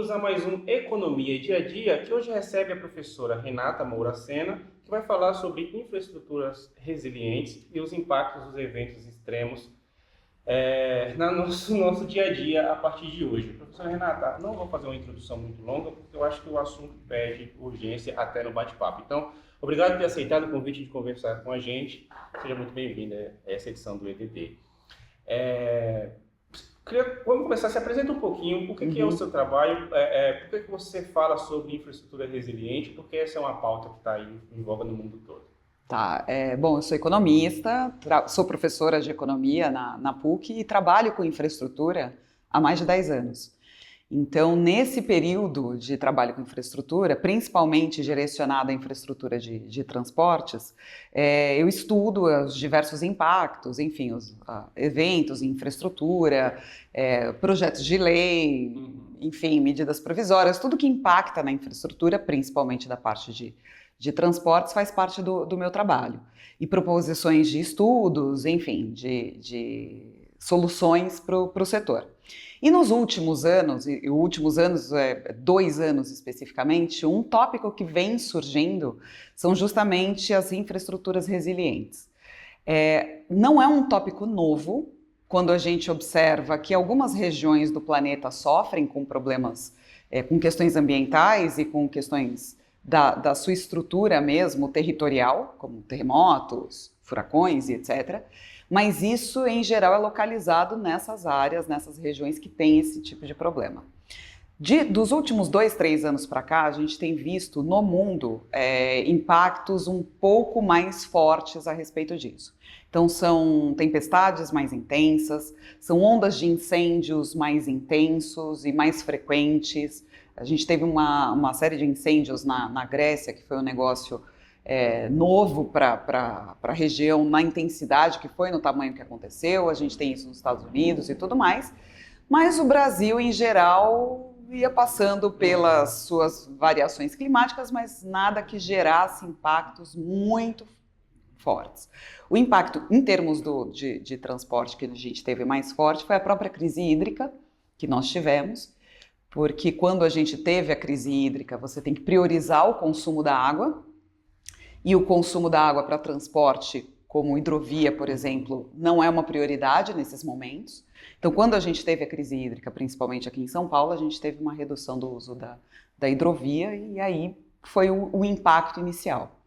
bem-vindos a mais um Economia Dia a Dia, que hoje recebe a professora Renata Moura Sena, que vai falar sobre infraestruturas resilientes e os impactos dos eventos extremos no nosso dia a dia a partir de hoje. Professora Renata, não vou fazer uma introdução muito longa, porque eu acho que o assunto pede urgência até no bate-papo. Então, obrigado por ter aceitado o convite de conversar com a gente. Seja muito bem-vinda a essa edição do EDD. Vamos começar, se apresenta um pouquinho, o que é o seu trabalho, por que você fala sobre infraestrutura resiliente, porque essa é uma pauta que está aí em voga no mundo todo. Tá, bom, eu sou economista, sou professora de economia na PUC e trabalho com infraestrutura há mais de 10 anos. Então, nesse período de trabalho com infraestrutura, principalmente direcionado à infraestrutura de transportes, eu estudo os diversos impactos, enfim, os eventos em infraestrutura, projetos de lei, enfim, medidas provisórias, tudo que impacta na infraestrutura, principalmente da parte de transportes, faz parte do meu trabalho. E proposições de estudos, enfim, de soluções para o setor. E nos últimos anos, 2 anos especificamente, um tópico que vem surgindo são justamente as infraestruturas resilientes. Não é um tópico novo, quando a gente observa que algumas regiões do planeta sofrem com problemas, com questões ambientais e com questões da sua estrutura mesmo, territorial, como terremotos, furacões e etc., mas isso, em geral, é localizado nessas áreas, nessas regiões que têm esse tipo de problema. Dos últimos 2, 3 anos para cá, a gente tem visto no mundo impactos um pouco mais fortes a respeito disso. Então, são tempestades mais intensas, são ondas de incêndios mais intensos e mais frequentes. A gente teve uma série de incêndios na Grécia, que foi um negócio novo para a região, na intensidade que foi, no tamanho que aconteceu. A gente tem isso nos Estados Unidos e tudo mais, mas o Brasil em geral ia passando pelas suas variações climáticas, mas nada que gerasse impactos muito fortes. O impacto em termos de transporte que a gente teve mais forte foi a própria crise hídrica que nós tivemos, porque quando a gente teve a crise hídrica, você tem que priorizar o consumo da água, e o consumo da água para transporte, como hidrovia, por exemplo, não é uma prioridade nesses momentos. Então, quando a gente teve a crise hídrica, principalmente aqui em São Paulo, a gente teve uma redução do uso da hidrovia, e aí foi o impacto inicial.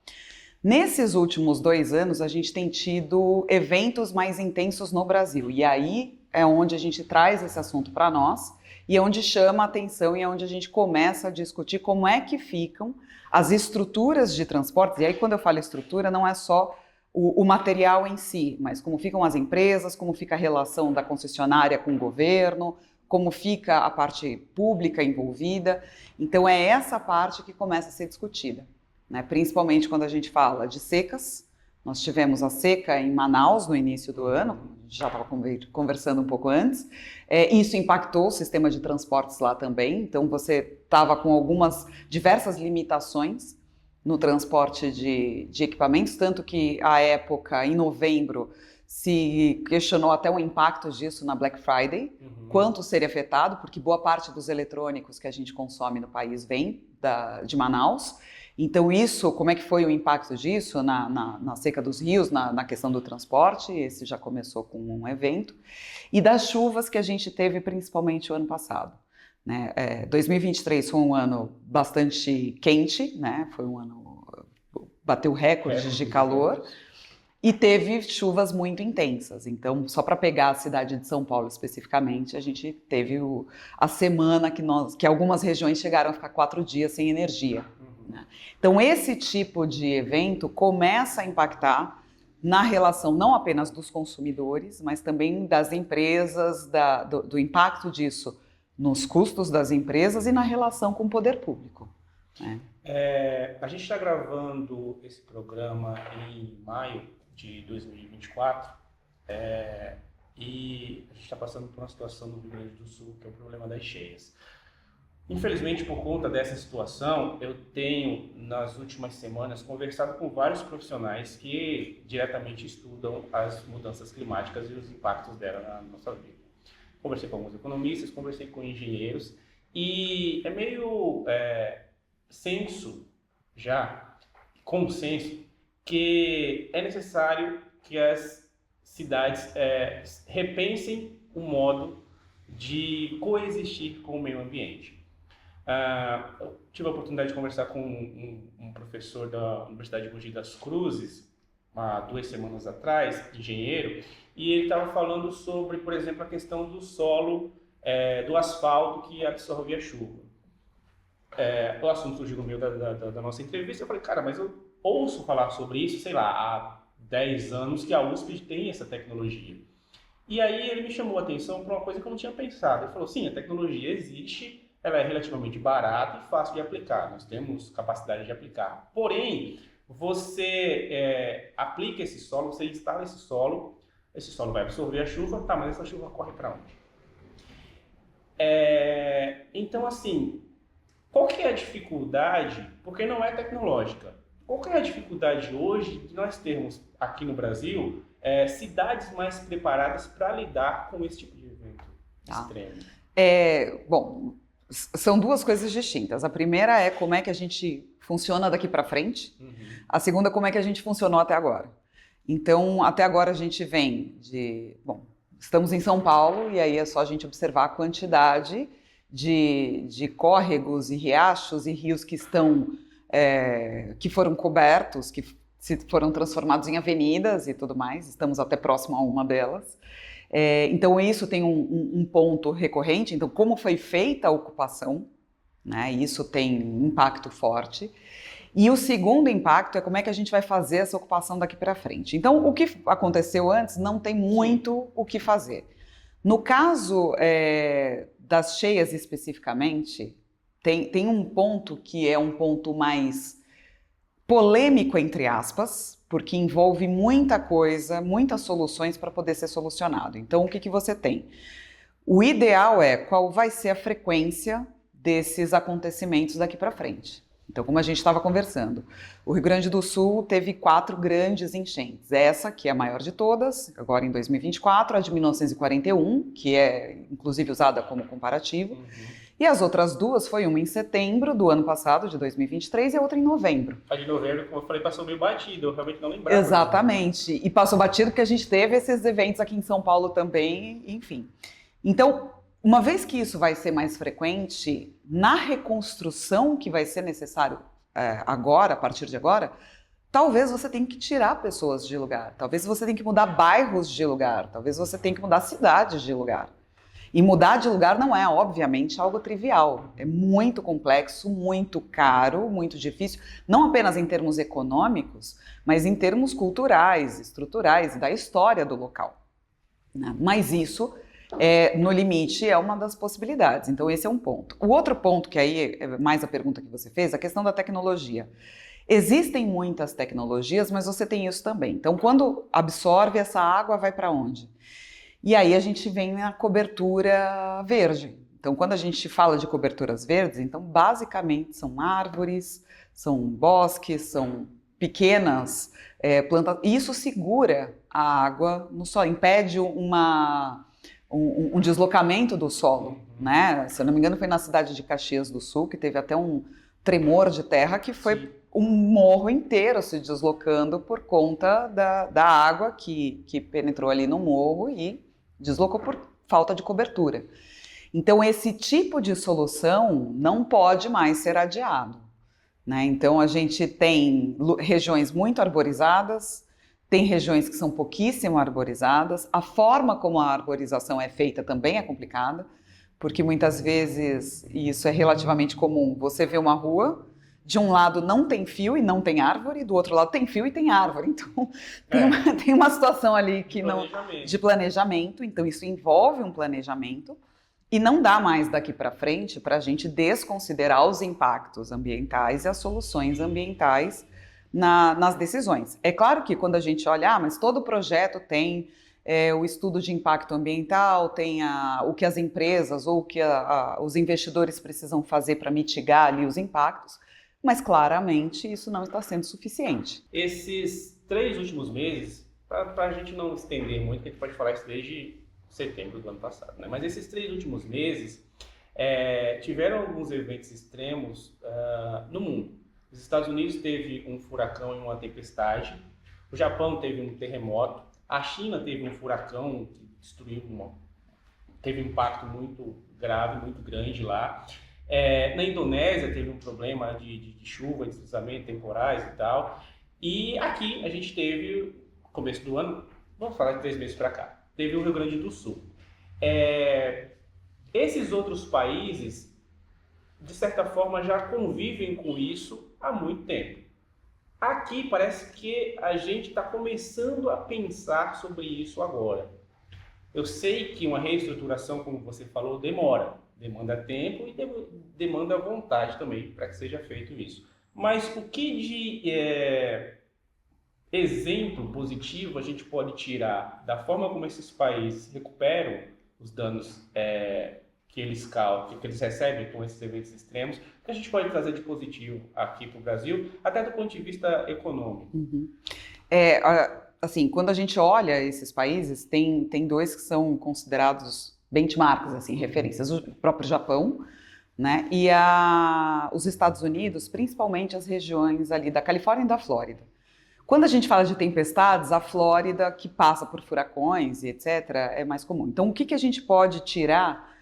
Nesses últimos 2 anos, a gente tem tido eventos mais intensos no Brasil, e aí é onde a gente traz esse assunto para nós, e é onde chama a atenção e é onde a gente começa a discutir como é que ficam as estruturas de transportes. E aí, quando eu falo estrutura, não é só o material em si, mas como ficam as empresas, como fica a relação da concessionária com o governo, como fica a parte pública envolvida. Então, é essa parte que começa a ser discutida, né? Principalmente quando a gente fala de secas. Nós tivemos a seca em Manaus no início do ano, já estava conversando um pouco antes. Isso impactou o sistema de transportes lá também, então você estava com diversas limitações no transporte de equipamentos, tanto que à época, em novembro, se questionou até o impacto disso na Black Friday, quanto seria afetado, porque boa parte dos eletrônicos que a gente consome no país vem de Manaus. Então isso, como é que foi o impacto disso na seca dos rios, na questão do transporte? Esse já começou com um evento. E das chuvas que a gente teve principalmente o ano passado, né? 2023 foi um ano bastante quente, né? Foi um ano, bateu recordes de calor. E teve chuvas muito intensas. Então, só para pegar a cidade de São Paulo especificamente, a gente teve a semana que algumas regiões chegaram a ficar 4 dias sem energia. Né? Então, esse tipo de evento começa a impactar na relação não apenas dos consumidores, mas também das empresas, do impacto disso nos custos das empresas e na relação com o poder público. Né? A gente está gravando esse programa em maio de 2024, e a gente está passando por uma situação no Rio Grande do Sul, que é o problema das cheias. Infelizmente, por conta dessa situação, eu tenho, nas últimas semanas, conversado com vários profissionais que diretamente estudam as mudanças climáticas e os impactos dela na nossa vida. Conversei com alguns economistas, conversei com engenheiros, E é meio senso já, consenso, que é necessário que as cidades repensem o modo de coexistir com o meio ambiente. Eu tive a oportunidade de conversar com um professor da Universidade de Mogi das Cruzes, há 2 semanas atrás, engenheiro, e ele estava falando sobre, por exemplo, a questão do solo, do asfalto que absorve a chuva. O assunto surgiu no meio da nossa entrevista, eu falei, cara, mas eu ouço falar sobre isso, sei lá, há 10 anos que a USP tem essa tecnologia. E aí ele me chamou a atenção para uma coisa que eu não tinha pensado. Ele falou, sim, a tecnologia existe, ela é relativamente barata e fácil de aplicar, nós temos capacidade de aplicar. Porém, você aplica esse solo, você instala esse solo vai absorver a chuva, tá, mas essa chuva corre para onde? Então, assim, qual que é a dificuldade, porque não é tecnológica, qual que é a dificuldade hoje de nós termos aqui no Brasil cidades mais preparadas para lidar com esse tipo de evento extremo? Bom, são duas coisas distintas. A primeira é como é que a gente funciona daqui para frente. A segunda, como é que a gente funcionou até agora. Então, até agora a gente vem Bom, estamos em São Paulo e aí é só a gente observar a quantidade de córregos e riachos e rios que foram cobertos, que foram transformados em avenidas e tudo mais. Estamos até próximo a uma delas. Então, isso tem um ponto recorrente. Então, como foi feita a ocupação, né? Isso tem impacto forte. E o segundo impacto é como é que a gente vai fazer essa ocupação daqui para frente. Então, o que aconteceu antes não tem muito o que fazer. No caso das cheias especificamente, tem um ponto que é um ponto mais polêmico, entre aspas, porque envolve muita coisa, muitas soluções para poder ser solucionado. Então, o que você tem? O ideal qual vai ser a frequência desses acontecimentos daqui para frente. Então, como a gente estava conversando, o Rio Grande do Sul teve 4 grandes enchentes. Essa, que é a maior de todas, agora em 2024, a de 1941, que é inclusive usada como comparativo. E as outras 2 foi uma em setembro do ano passado, de 2023, e a outra em novembro. A de novembro, como eu falei, passou meio batido, eu realmente não lembrava. Exatamente, e passou batido porque a gente teve esses eventos aqui em São Paulo também, enfim. Então, uma vez que isso vai ser mais frequente, na reconstrução que vai ser necessário agora, a partir de agora, talvez você tenha que tirar pessoas de lugar, talvez você tenha que mudar bairros de lugar, talvez você tenha que mudar cidades de lugar. E mudar de lugar não é, obviamente, algo trivial. É muito complexo, muito caro, muito difícil, não apenas em termos econômicos, mas em termos culturais, estruturais, da história do local. Mas isso, no limite, é uma das possibilidades. Então, esse é um ponto. O outro ponto, que aí é mais a pergunta que você fez, a questão da tecnologia. Existem muitas tecnologias, mas você tem isso também. Então, quando absorve essa água, vai para onde? E aí a gente vem na cobertura verde. Então, quando a gente fala de coberturas verdes, então basicamente são árvores, são bosques, são pequenas plantas. E isso segura a água no solo, impede um deslocamento do solo, né? Se eu não me engano, foi na cidade de Caxias do Sul, que teve até um tremor de terra que foi um morro inteiro se deslocando por conta da água que penetrou ali no morro e deslocou por falta de cobertura. Então, esse tipo de solução não pode mais ser adiado, né? Então, a gente tem regiões muito arborizadas, tem regiões que são pouquíssimo arborizadas. A forma como a arborização é feita também é complicada, porque muitas vezes, e isso é relativamente comum, você vê uma rua, de um lado não tem fio e não tem árvore, do outro lado tem fio e tem árvore. Então, tem uma situação ali que de planejamento. Então, isso envolve um planejamento e não dá mais daqui para frente para a gente desconsiderar os impactos ambientais e as soluções ambientais nas decisões. É claro que quando a gente olha, mas todo projeto tem o estudo de impacto ambiental, tem o que as empresas ou o que os investidores precisam fazer para mitigar ali os impactos, mas claramente isso não está sendo suficiente. Esses 3 últimos meses, para a gente não estender muito, que a gente pode falar isso desde setembro do ano passado, né? Mas esses 3 últimos meses, tiveram alguns eventos extremos no mundo. Os Estados Unidos teve um furacão e uma tempestade, o Japão teve um terremoto, a China teve um furacão que destruiu, teve um impacto muito grave, muito grande lá. Na Indonésia teve um problema de chuva, deslizamento, temporais e tal. E aqui a gente teve, no começo do ano, vamos falar de 3 meses para cá, teve o Rio Grande do Sul. Esses outros países, de certa forma, já convivem com isso há muito tempo. Aqui parece que a gente está começando a pensar sobre isso agora. Eu sei que uma reestruturação, como você falou, demanda tempo e demanda vontade também para que seja feito isso. Mas o que de exemplo positivo a gente pode tirar da forma como esses países recuperam os danos que eles recebem com esses eventos extremos, que a gente pode trazer de positivo aqui para o Brasil, até do ponto de vista econômico? Assim, quando a gente olha esses países, tem 2 que são considerados benchmarks, assim, referências, o próprio Japão, né, e os Estados Unidos, principalmente as regiões ali da Califórnia e da Flórida. Quando a gente fala de tempestades, a Flórida, que passa por furacões e etc., é mais comum. Então, o que a gente pode tirar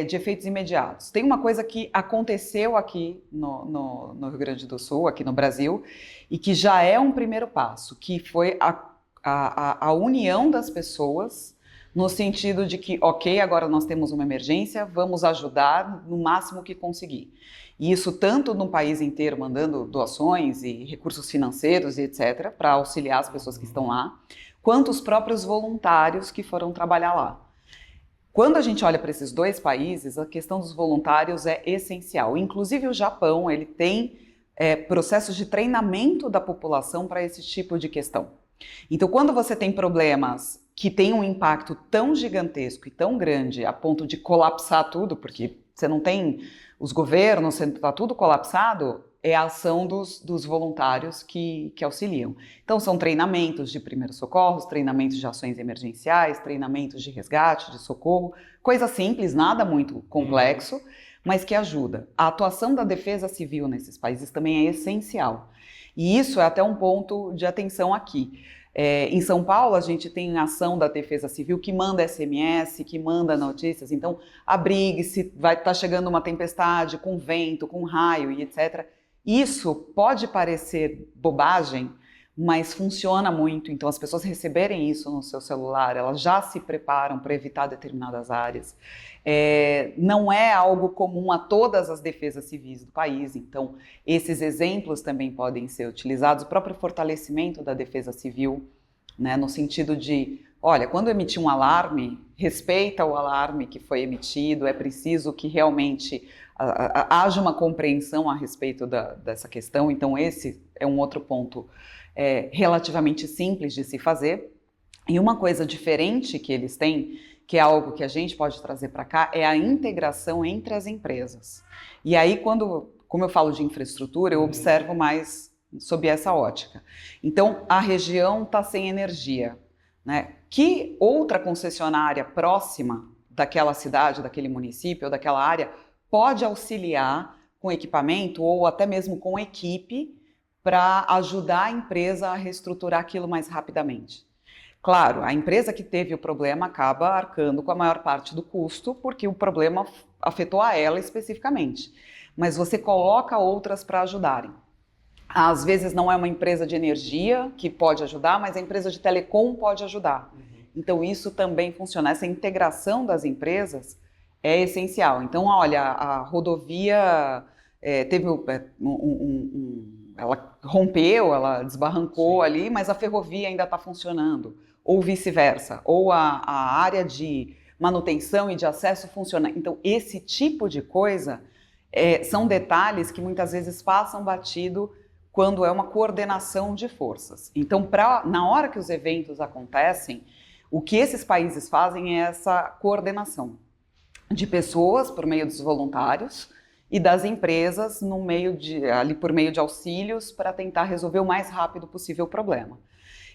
de efeitos imediatos? Tem uma coisa que aconteceu aqui no Rio Grande do Sul, aqui no Brasil, e que já é um primeiro passo, que foi a união das pessoas, no sentido de que, ok, agora nós temos uma emergência, vamos ajudar no máximo que conseguir. E isso tanto no país inteiro, mandando doações e recursos financeiros e etc., para auxiliar as pessoas que estão lá, quanto os próprios voluntários que foram trabalhar lá. Quando a gente olha para esses 2 países, a questão dos voluntários é essencial. Inclusive o Japão, ele tem processos de treinamento da população para esse tipo de questão. Então, quando você tem problemas que têm um impacto tão gigantesco e tão grande a ponto de colapsar tudo, porque você não tem os governos, está tudo colapsado, é a ação dos voluntários que auxiliam. Então, são treinamentos de primeiros socorros, treinamentos de ações emergenciais, treinamentos de resgate, de socorro, coisa simples, nada muito complexo, mas que ajuda. A atuação da defesa civil nesses países também é essencial. E isso é até um ponto de atenção aqui. Em São Paulo, a gente tem a ação da Defesa Civil que manda SMS, que manda notícias. Então, abrigue-se, vai estar chegando uma tempestade com vento, com raio e etc. Isso pode parecer bobagem, mas funciona muito. Então, as pessoas receberem isso no seu celular, elas já se preparam para evitar determinadas áreas. Não é algo comum a todas as defesas civis do país, então esses exemplos também podem ser utilizados. O próprio fortalecimento da defesa civil, né, no sentido de, olha, quando emitir um alarme, respeita o alarme que foi emitido, é preciso que realmente haja uma compreensão a respeito dessa questão. Então esse é um outro ponto relativamente simples de se fazer. E uma coisa diferente que eles têm, que é algo que a gente pode trazer para cá, é a integração entre as empresas. E aí, como eu falo de infraestrutura, eu observo mais sob essa ótica. Então, a região está sem energia, né? Que outra concessionária próxima daquela cidade, daquele município ou daquela área pode auxiliar com equipamento ou até mesmo com equipe para ajudar a empresa a reestruturar aquilo mais rapidamente. Claro, a empresa que teve o problema acaba arcando com a maior parte do custo, porque o problema afetou a ela especificamente. Mas você coloca outras para ajudarem. Às vezes não é uma empresa de energia que pode ajudar, mas a empresa de telecom pode ajudar. Então isso também funciona. Essa integração das empresas é essencial. Então, olha, a rodovia teve ela rompeu, ela desbarrancou ali, mas a ferrovia ainda está funcionando. Ou vice-versa, ou a área de manutenção e de acesso funciona. Então, esse tipo de coisa são detalhes que muitas vezes passam batido quando é uma coordenação de forças. Então, na hora que os eventos acontecem, o que esses países fazem é essa coordenação de pessoas por meio dos voluntários e das empresas ali por meio de auxílios para tentar resolver o mais rápido possível o problema.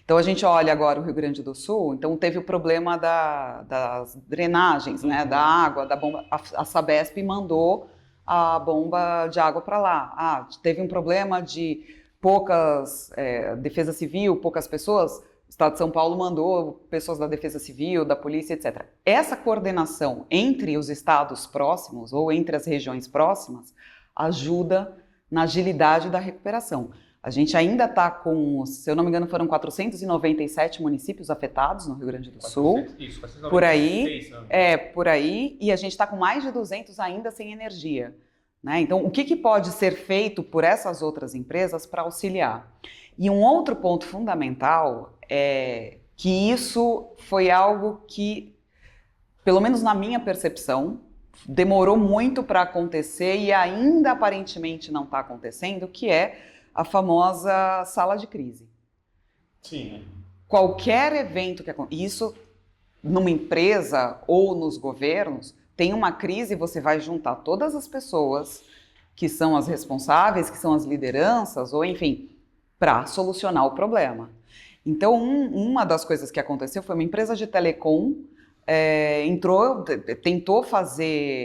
Então a gente olha agora o Rio Grande do Sul, então teve o problema das drenagens, né, da água, da bomba, a Sabesp mandou a bomba de água para lá. Teve um problema de poucas, defesa civil, poucas pessoas, o Estado de São Paulo mandou pessoas da defesa civil, da polícia, etc. Essa coordenação entre os estados próximos ou entre as regiões próximas ajuda na agilidade da recuperação. A gente ainda está com, se eu não me engano, foram 497 municípios afetados no Rio Grande do Sul. Isso, 496, por aí, por aí, e a gente está com mais de 200 ainda sem energia. Né? Então, o que pode ser feito por essas outras empresas para auxiliar? E um outro ponto fundamental é que isso foi algo que, pelo menos na minha percepção, demorou muito para acontecer e ainda aparentemente não está acontecendo, que é a famosa sala de crise. Sim. Qualquer evento que aconteça, isso numa empresa ou nos governos, tem uma crise, você vai juntar todas as pessoas que são as responsáveis, que são as lideranças, ou enfim, para solucionar o problema. Então, uma das coisas que aconteceu foi uma empresa de telecom tentou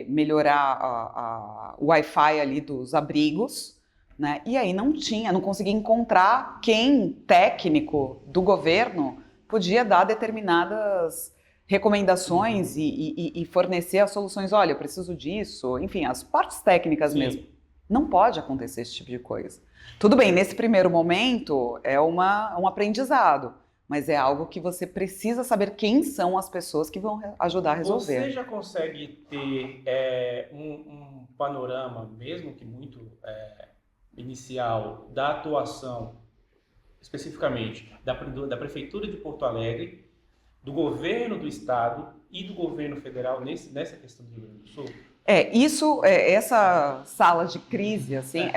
melhorar o Wi-Fi ali dos abrigos, né? E aí não conseguia encontrar quem, técnico do governo, podia dar determinadas recomendações e fornecer as soluções. Olha, eu preciso disso, enfim, as partes técnicas mesmo. Não pode acontecer esse tipo de coisa. Tudo bem, nesse primeiro momento é um aprendizado, mas é algo que você precisa saber quem são as pessoas que vão ajudar a resolver. Você já consegue ter um panorama, mesmo que muito inicial, da atuação, especificamente, da Prefeitura de Porto Alegre, do governo do estado e do governo federal nessa questão do Rio Grande do Sul? Essa sala de crise, assim,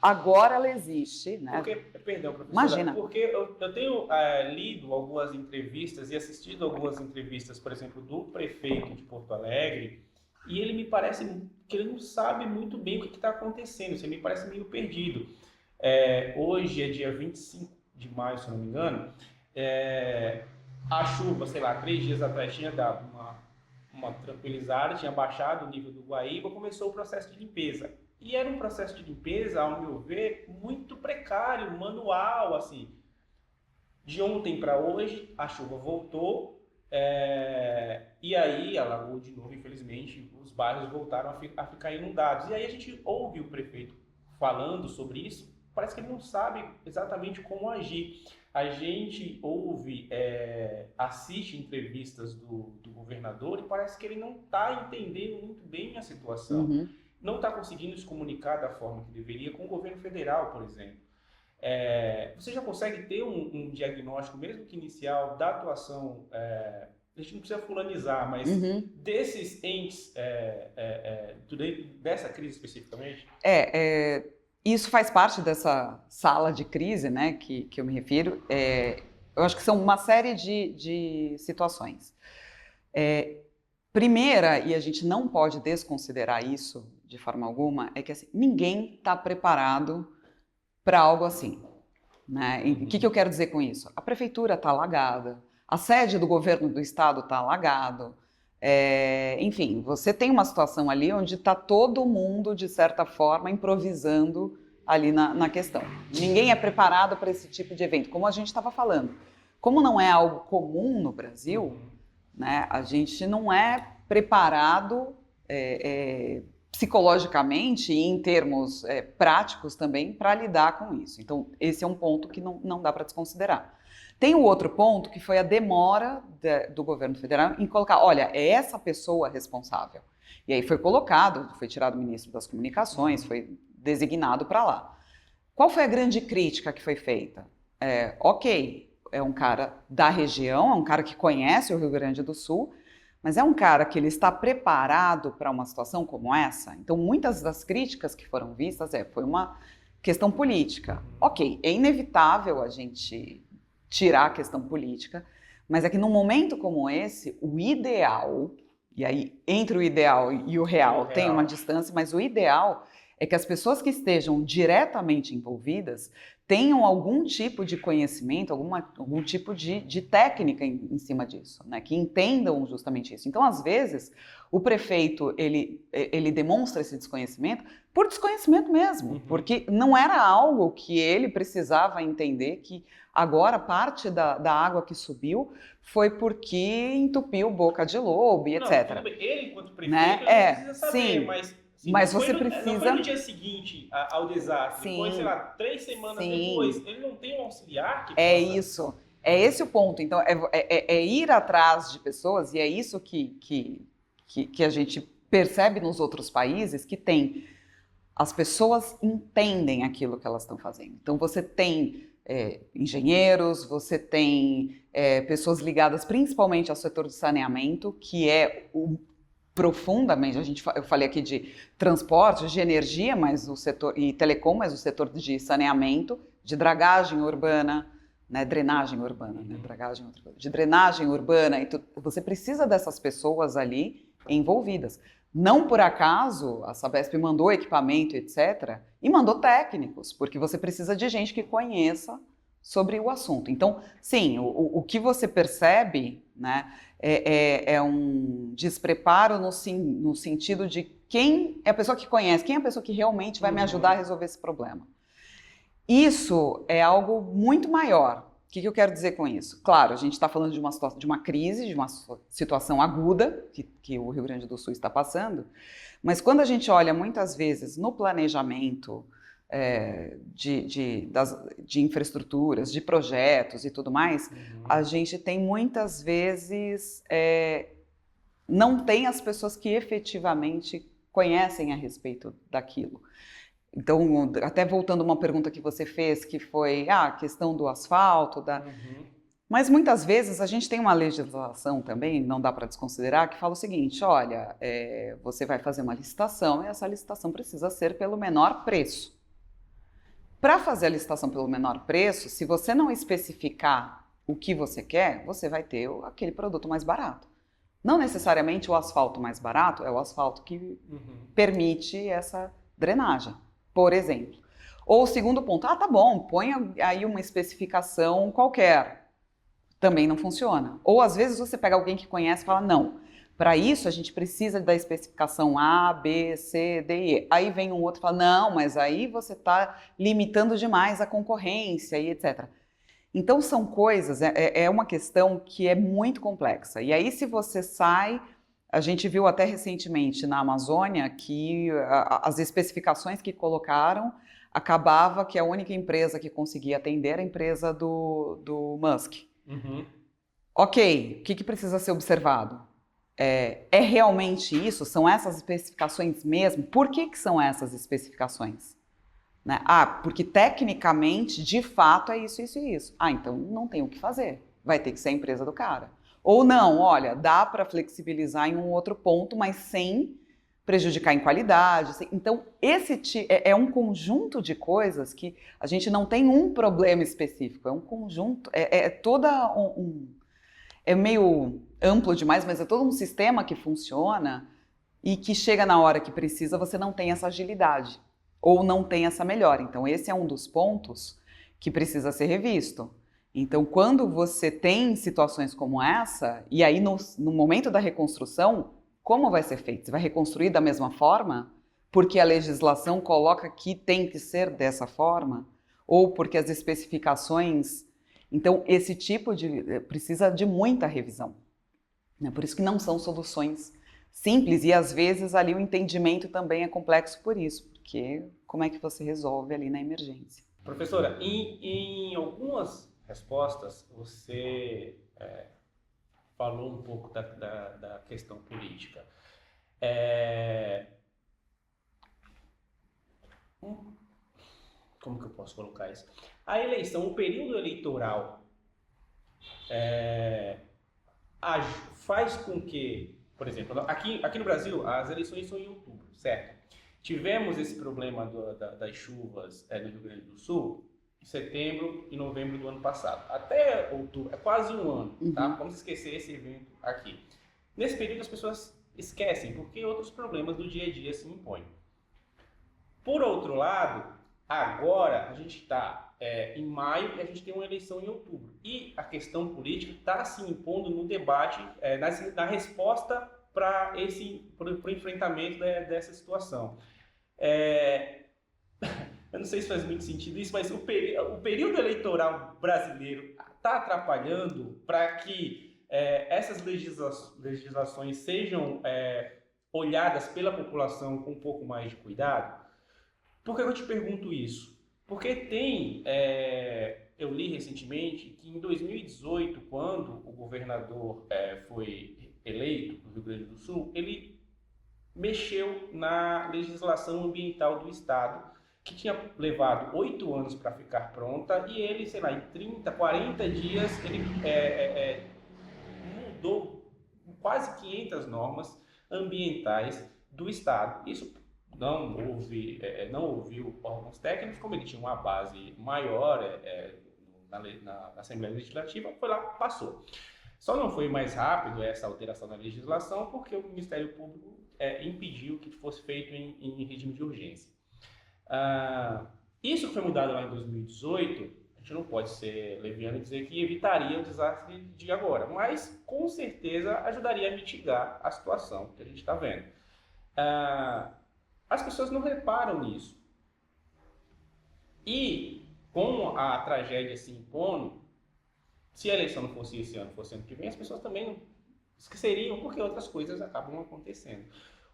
agora ela existe, né? Perdão, professora, imagina. Porque eu tenho lido algumas entrevistas e assistido algumas entrevistas, por exemplo, do prefeito de Porto Alegre, e ele me parece que ele não sabe muito bem o que está acontecendo, ele me parece meio perdido. Hoje é dia 25 de maio, se eu não me engano, a chuva, 3 dias atrás tinha dado uma tranquilizada, tinha baixado o nível do Guaíba, começou o processo de limpeza. E era um processo de limpeza, ao meu ver, muito precário, manual, assim. De ontem para hoje, a chuva voltou, e aí alagou de novo, infelizmente, os bairros voltaram a ficar inundados. E aí a gente ouve o prefeito falando sobre isso, parece que ele não sabe exatamente como agir. A gente ouve, assiste entrevistas do governador e parece que ele não está entendendo muito bem a situação. Uhum. Não está conseguindo se comunicar da forma que deveria com o governo federal, por exemplo. Você já consegue ter um diagnóstico, mesmo que inicial, da atuação, a gente não precisa fulanizar, mas desses entes, dessa crise especificamente? Isso faz parte dessa sala de crise, né, que eu me refiro. Eu acho que são uma série de situações. Primeira, e a gente não pode desconsiderar isso de forma alguma, é que assim, ninguém está preparado para algo assim. Né? E o que eu quero dizer com isso? A prefeitura está alagada, a sede do governo do estado está alagado, enfim, você tem uma situação ali onde está todo mundo, de certa forma, improvisando ali na questão. Ninguém é preparado para esse tipo de evento, como a gente estava falando. Como não é algo comum no Brasil, né, a gente não é preparado psicologicamente e em termos práticos também para lidar com isso. Então, esse é um ponto que não dá para desconsiderar. Tem o outro ponto que foi a demora do governo federal em colocar, olha, é essa pessoa responsável. E aí foi tirado o ministro das Comunicações, foi designado para lá. Qual foi a grande crítica que foi feita? Ok, é um cara da região, é um cara que conhece o Rio Grande do Sul, mas é um cara que ele está preparado para uma situação como essa? Então, muitas das críticas que foram vistas foi uma questão política. Ok, é inevitável a gente tirar a questão política, mas é que num momento como esse, o ideal, e aí entre o ideal e o real tem uma distância, mas o ideal é que as pessoas que estejam diretamente envolvidas tenham algum tipo de conhecimento, algum tipo de técnica em cima disso, né? Que entendam justamente isso. Então, às vezes, o prefeito, ele demonstra esse desconhecimento por desconhecimento mesmo, porque não era algo que ele precisava entender que agora parte da água que subiu foi porque entupiu boca de lobo e etc. Não, ele, enquanto prefeito, né? ele não precisa saber, Sim, mas você precisa... Não foi no dia seguinte ao desastre, Sim, foi, sei lá, 3 semanas depois. Ele não tem um auxiliar que É possa... isso, é esse o ponto. Então, é ir atrás de pessoas, e é isso que a gente percebe nos outros países, que tem... As pessoas entendem aquilo que elas estão fazendo. Então, você tem engenheiros, você tem pessoas ligadas principalmente ao setor de saneamento, que é profundamente, eu falei aqui de transporte, de energia, mas o setor, e telecom, mas o setor de saneamento, de dragagem urbana, né, drenagem urbana, né, de drenagem urbana, e você precisa dessas pessoas ali envolvidas. Não por acaso a Sabesp mandou equipamento, etc., e mandou técnicos, porque você precisa de gente que conheça sobre o assunto. Então, sim, o que você percebe, né, é um despreparo no sentido de quem é a pessoa que conhece, quem é a pessoa que realmente vai me ajudar a resolver esse problema. Isso é algo muito maior. O que eu quero dizer com isso? Claro, a gente está falando de uma situação, de uma crise, de uma situação aguda que o Rio Grande do Sul está passando, mas quando a gente olha muitas vezes no planejamento de infraestruturas, de projetos e tudo mais, a gente tem muitas vezes não tem as pessoas que efetivamente conhecem a respeito daquilo. Então, até voltando a uma pergunta que você fez, que foi a questão do asfalto, mas muitas vezes a gente tem uma legislação também, não dá para desconsiderar, que fala o seguinte, olha, você vai fazer uma licitação e essa licitação precisa ser pelo menor preço. Para fazer a licitação pelo menor preço, se você não especificar o que você quer, você vai ter aquele produto mais barato. Não necessariamente o asfalto mais barato é o asfalto que permite essa drenagem, por exemplo. Ou o segundo ponto, tá bom, põe aí uma especificação qualquer. Também não funciona. Ou às vezes você pega alguém que conhece e fala, não, para isso a gente precisa da especificação A, B, C, D e E. Aí vem um outro e fala, não, mas aí você está limitando demais a concorrência e etc. Então são coisas, é uma questão que é muito complexa. E aí se você sai, a gente viu até recentemente na Amazônia que as especificações que colocaram acabava que a única empresa que conseguia atender era a empresa do Musk. Ok, o que precisa ser observado? É realmente isso? São essas especificações mesmo? Por que são essas especificações? Né? Porque tecnicamente, de fato, é isso, isso e isso. Então não tem o que fazer. Vai ter que ser a empresa do cara. Ou não, olha, dá para flexibilizar em um outro ponto, mas sem prejudicar em qualidade. Então, esse é um conjunto de coisas que a gente não tem um problema específico. É um conjunto, toda é meio amplo demais, mas é todo um sistema que funciona e que chega na hora que precisa, você não tem essa agilidade ou não tem essa melhora. Então, esse é um dos pontos que precisa ser revisto. Então, quando você tem situações como essa, e aí no momento da reconstrução, como vai ser feito? Você vai reconstruir da mesma forma? Porque a legislação coloca que tem que ser dessa forma? Ou porque as especificações... Então, esse tipo precisa de muita revisão. Né? Por isso que não são soluções simples e, às vezes, ali o entendimento também é complexo por isso, porque como é que você resolve ali na emergência? Professora, em algumas respostas, você falou um pouco da questão política. Como que eu posso colocar isso? A eleição, o período eleitoral faz com que, por exemplo, aqui no Brasil, as eleições são em outubro, certo? Tivemos esse problema das chuvas no Rio Grande do Sul em setembro e novembro do ano passado. Até outubro, é quase um ano, tá? Vamos esquecer esse evento aqui. Nesse período as pessoas esquecem, porque outros problemas do dia a dia se impõem. Por outro lado, agora a gente está em maio e a gente tem uma eleição em outubro. E a questão política está se impondo no debate, na resposta para o enfrentamento dessa situação. Eu não sei se faz muito sentido isso, mas o período eleitoral brasileiro está atrapalhando para que essas legislações sejam olhadas pela população com um pouco mais de cuidado. Por que eu te pergunto isso? Porque eu li recentemente que em 2018, quando o governador foi eleito no Rio Grande do Sul, ele mexeu na legislação ambiental do estado, que tinha levado 8 anos para ficar pronta, e ele, sei lá, em 30, 40 dias, ele mudou quase 500 normas ambientais do estado. Isso não ouviu órgãos técnicos, como ele tinha uma base maior na Assembleia Legislativa, foi lá, passou. Só não foi mais rápido essa alteração na legislação porque o Ministério Público impediu que fosse feito em regime de urgência. Isso foi mudado lá em 2018, a gente não pode ser leviano e dizer que evitaria o desastre de agora, mas com certeza ajudaria a mitigar a situação que a gente está vendo. As pessoas não reparam nisso. E com a tragédia se impondo, se a eleição não fosse esse ano, fosse ano que vem, as pessoas também não esqueceriam, porque outras coisas acabam acontecendo.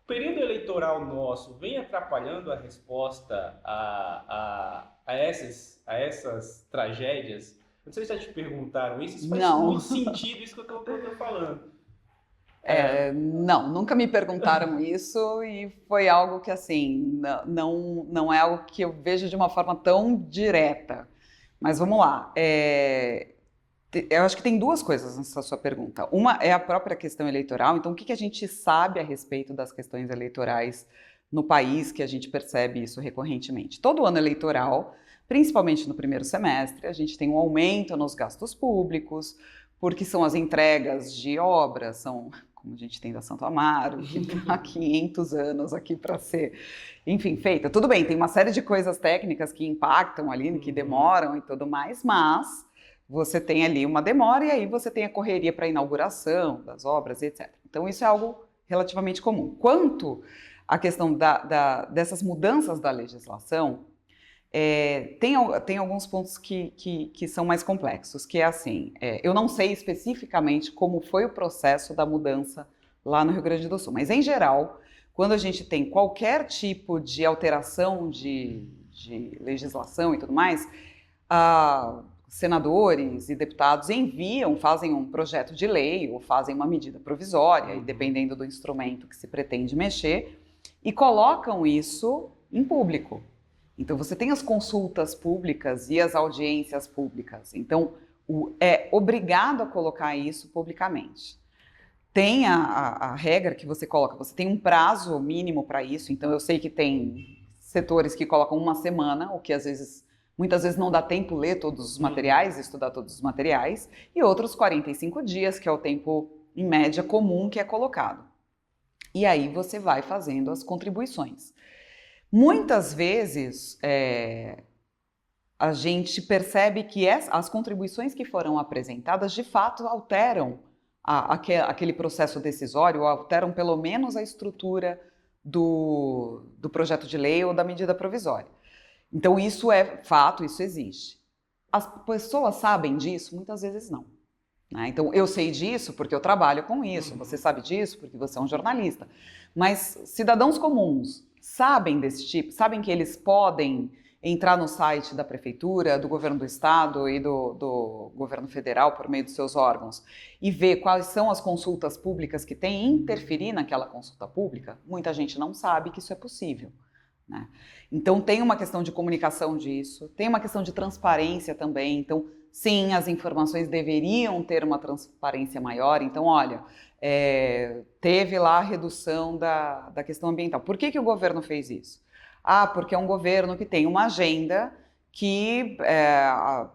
O período eleitoral nosso vem atrapalhando a resposta a essas tragédias. Não sei se já te perguntaram isso, isso faz muito sentido, isso que eu estou falando. Não, nunca me perguntaram isso e foi algo que, assim, não é algo que eu vejo de uma forma tão direta. Mas vamos lá. Eu acho que tem duas coisas nessa sua pergunta. Uma é a própria questão eleitoral. Então, o que a gente sabe a respeito das questões eleitorais no país, que a gente percebe isso recorrentemente? Todo ano eleitoral, principalmente no primeiro semestre, a gente tem um aumento nos gastos públicos, porque são as entregas de obras, como a gente tem da Santo Amaro, que está há 500 anos aqui para ser, enfim, feita. Tudo bem, tem uma série de coisas técnicas que impactam ali, que demoram e tudo mais, mas você tem ali uma demora e aí você tem a correria para a inauguração das obras, etc. Então, isso é algo relativamente comum. Quanto à questão dessas mudanças da legislação, tem alguns pontos que são mais complexos, que é assim, eu não sei especificamente como foi o processo da mudança lá no Rio Grande do Sul, mas em geral, quando a gente tem qualquer tipo de alteração de legislação e tudo mais, senadores e deputados fazem um projeto de lei ou fazem uma medida provisória, e dependendo do instrumento que se pretende mexer, e colocam isso em público. Então, você tem as consultas públicas e as audiências públicas. Então, é obrigado a colocar isso publicamente. Tem a regra que você coloca, você tem um prazo mínimo para isso. Então, eu sei que tem setores que colocam 1 semana, o que muitas vezes não dá tempo ler todos os materiais, estudar todos os materiais, e outros 45 dias, que é o tempo, em média, comum que é colocado. E aí você vai fazendo as contribuições. Muitas vezes, a gente percebe que as contribuições que foram apresentadas, de fato, alteram aquele processo decisório, ou alteram pelo menos a estrutura do projeto de lei ou da medida provisória. Então, isso é fato, isso existe. As pessoas sabem disso? Muitas vezes não. Né? Então, eu sei disso porque eu trabalho com isso, você sabe disso porque você é um jornalista. Mas cidadãos comuns sabem desse tipo, sabem que eles podem entrar no site da prefeitura, do governo do estado e do governo federal por meio dos seus órgãos e ver quais são as consultas públicas que têm e interferir naquela consulta pública? Muita gente não sabe que isso é possível. Né? Então, tem uma questão de comunicação disso, tem uma questão de transparência também. Então, sim, as informações deveriam ter uma transparência maior. Então, olha, teve lá a redução da questão ambiental. Por que o governo fez isso? Porque é um governo que tem uma agenda que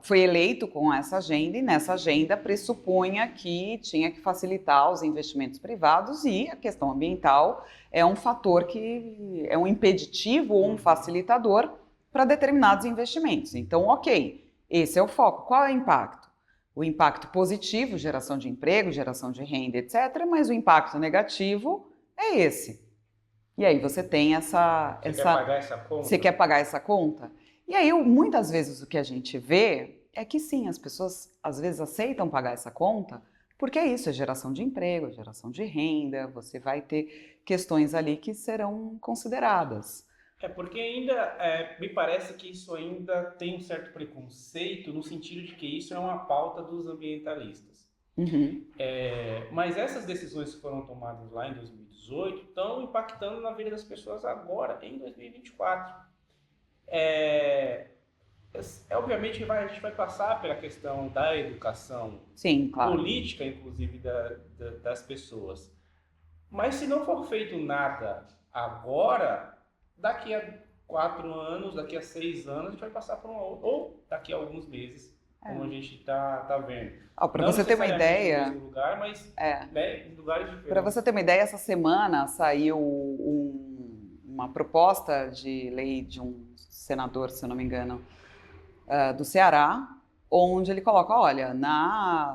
foi eleito com essa agenda, e nessa agenda pressupunha que tinha que facilitar os investimentos privados, e a questão ambiental é um fator que é um impeditivo ou um facilitador para determinados investimentos. Então, ok, esse é o foco. Qual é o impacto? O impacto positivo, geração de emprego, geração de renda, etc., mas o impacto negativo é esse. E aí você tem essa... Você quer pagar essa conta? Você quer pagar essa conta? E aí, muitas vezes, o que a gente vê é que sim, as pessoas às vezes aceitam pagar essa conta, porque é isso, é geração de emprego, é geração de renda, você vai ter questões ali que serão consideradas. Porque ainda me parece que isso ainda tem um certo preconceito no sentido de que isso é uma pauta dos ambientalistas. Uhum. Mas essas decisões que foram tomadas lá em 2018 estão impactando na vida das pessoas agora, em 2024. Obviamente a gente vai passar pela questão da educação, sim, claro, política, inclusive, das pessoas. Mas se não for feito nada agora, daqui a 4 anos, daqui a 6 anos, a gente vai passar por uma outra, ou daqui a alguns meses, como a gente está vendo. Para você ter uma ideia, no mesmo lugar, mas em lugares diferentes. Para você ter uma ideia, essa semana saiu uma proposta de lei de um senador, se eu não me engano, do Ceará, onde ele coloca, olha,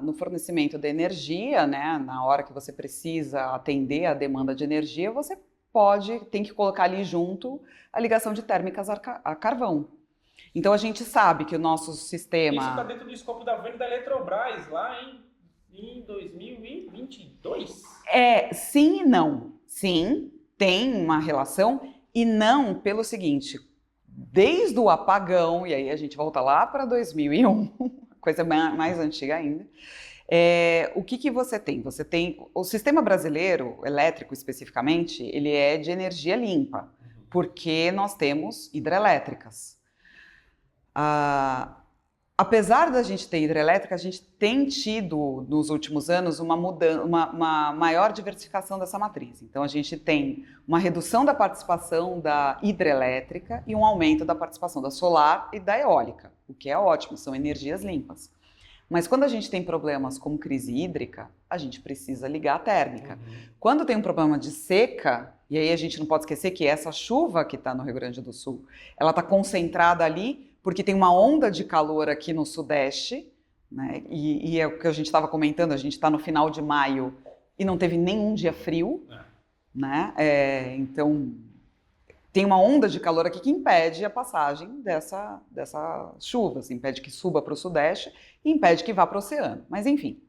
no fornecimento de energia, né, na hora que você precisa atender a demanda de energia, você tem que colocar ali junto a ligação de térmicas a carvão. Então a gente sabe que o nosso sistema... Isso está dentro do escopo da venda da Eletrobras, lá em 2022? Sim e não. Sim, tem uma relação, e não pelo seguinte, desde o apagão, e aí a gente volta lá para 2001, coisa mais antiga ainda, o que você tem? Você tem o sistema brasileiro, elétrico especificamente, ele é de energia limpa, porque nós temos hidrelétricas. Apesar da gente ter hidrelétrica, a gente tem tido nos últimos anos uma maior diversificação dessa matriz. Então a gente tem uma redução da participação da hidrelétrica e um aumento da participação da solar e da eólica, o que é ótimo, são energias limpas. Mas quando a gente tem problemas como crise hídrica, a gente precisa ligar a térmica. Quando tem um problema de seca, e aí a gente não pode esquecer que essa chuva que está no Rio Grande do Sul, ela está concentrada ali porque tem uma onda de calor aqui no Sudeste, né? E é o que a gente estava comentando, a gente está no final de maio e não teve nenhum dia frio, né? Então tem uma onda de calor aqui que impede a passagem dessa chuva, assim, impede que suba para o Sudeste e impede que vá para o oceano. Mas enfim.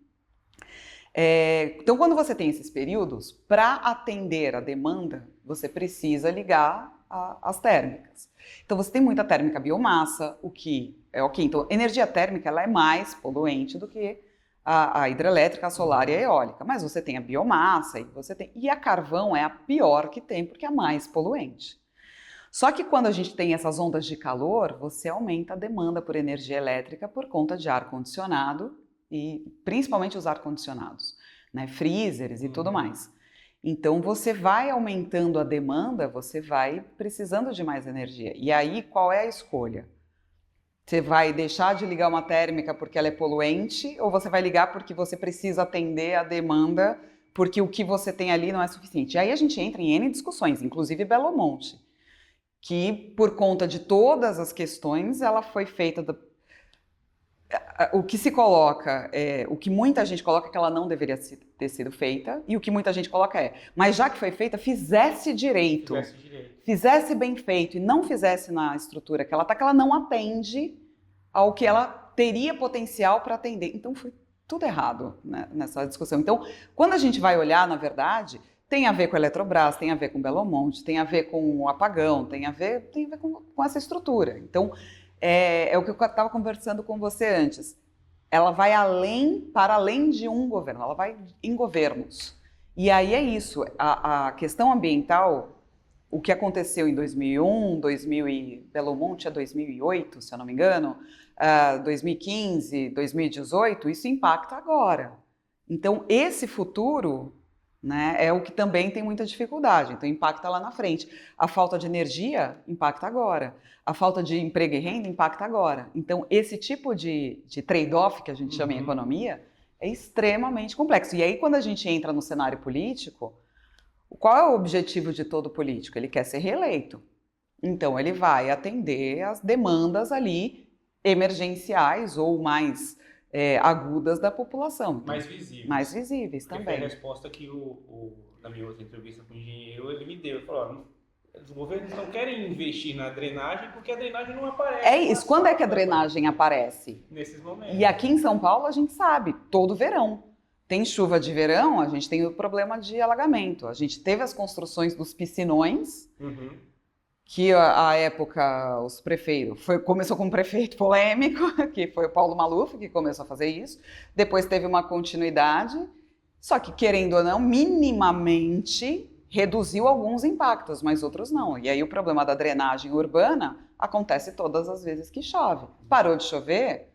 Então, quando você tem esses períodos, para atender a demanda, você precisa ligar as térmicas. Então, você tem muita térmica biomassa, o que é ok. Então, energia térmica ela é mais poluente do que a hidrelétrica, a solar e a eólica. Mas você tem a biomassa e a carvão é a pior que tem, porque é a mais poluente. Só que quando a gente tem essas ondas de calor, você aumenta a demanda por energia elétrica por conta de ar-condicionado e principalmente os ar-condicionados, né, freezers e tudo mais. Então você vai aumentando a demanda, você vai precisando de mais energia. E aí qual é a escolha? Você vai deixar de ligar uma térmica porque ela é poluente ou você vai ligar porque você precisa atender a demanda porque o que você tem ali não é suficiente? E aí a gente entra em N discussões, inclusive Belo Monte, que por conta de todas as questões, ela foi feita... O que se coloca, o que muita gente coloca é que ela não deveria ter sido feita, e o que muita gente coloca mas já que foi feita, fizesse direito. Fizesse bem feito e não fizesse na estrutura que ela está, que ela não atende ao que ela teria potencial para atender. Então foi tudo errado, né, nessa discussão. Então, quando a gente vai olhar, na verdade... Tem a ver com a Eletrobras, tem a ver com Belo Monte, tem a ver com o apagão, tem a ver com essa estrutura. Então, é o que eu estava conversando com você antes. Ela vai para além de um governo, ela vai em governos. E aí é isso, a questão ambiental, o que aconteceu em 2001, Belo Monte é 2008, se eu não me engano, 2015, 2018, isso impacta agora. Então, esse futuro... né? É o que também tem muita dificuldade, então impacta lá na frente. A falta de energia impacta agora. A falta de emprego e renda impacta agora. Então, esse tipo de trade-off que a gente chama em economia é extremamente complexo. E aí, quando a gente entra no cenário político, qual é o objetivo de todo político? Ele quer ser reeleito. Então, ele vai atender às demandas ali emergenciais ou mais agudas da população. Então, Mais visíveis. Mais visíveis Porque também. foi a resposta que na minha outra entrevista com o engenheiro, ele me deu. Ele falou, os governos não querem investir na drenagem porque a drenagem não aparece. É isso. Quando é que a drenagem aparece? Nesses momentos. E aqui em São Paulo a gente sabe, todo verão. Tem chuva de verão, a gente tem o problema de alagamento. A gente teve as construções dos piscinões, que à época os prefeitos... Começou com um prefeito polêmico, que foi o Paulo Maluf, que começou a fazer isso. Depois teve uma continuidade, só que, querendo ou não, minimamente reduziu alguns impactos, mas outros não. E aí o problema da drenagem urbana acontece todas as vezes que chove. Parou de chover,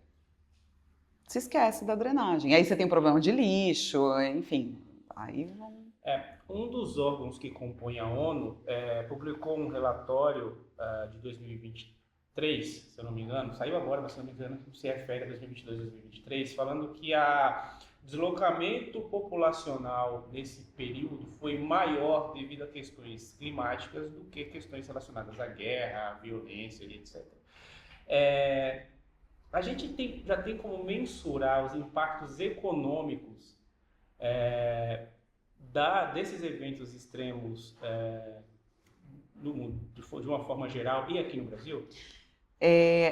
se esquece da drenagem. Aí você tem problema de lixo, enfim. Aí vão... Um dos órgãos que compõem a ONU publicou um relatório de 2023, se eu não me engano, saiu agora, mas se eu não me engano, se refere a 2022-2023, falando que a deslocamento populacional nesse período foi maior devido a questões climáticas do que questões relacionadas à guerra, à violência e etc. A gente já tem como mensurar os impactos econômicos desses eventos extremos no mundo, de uma forma geral, e aqui no Brasil?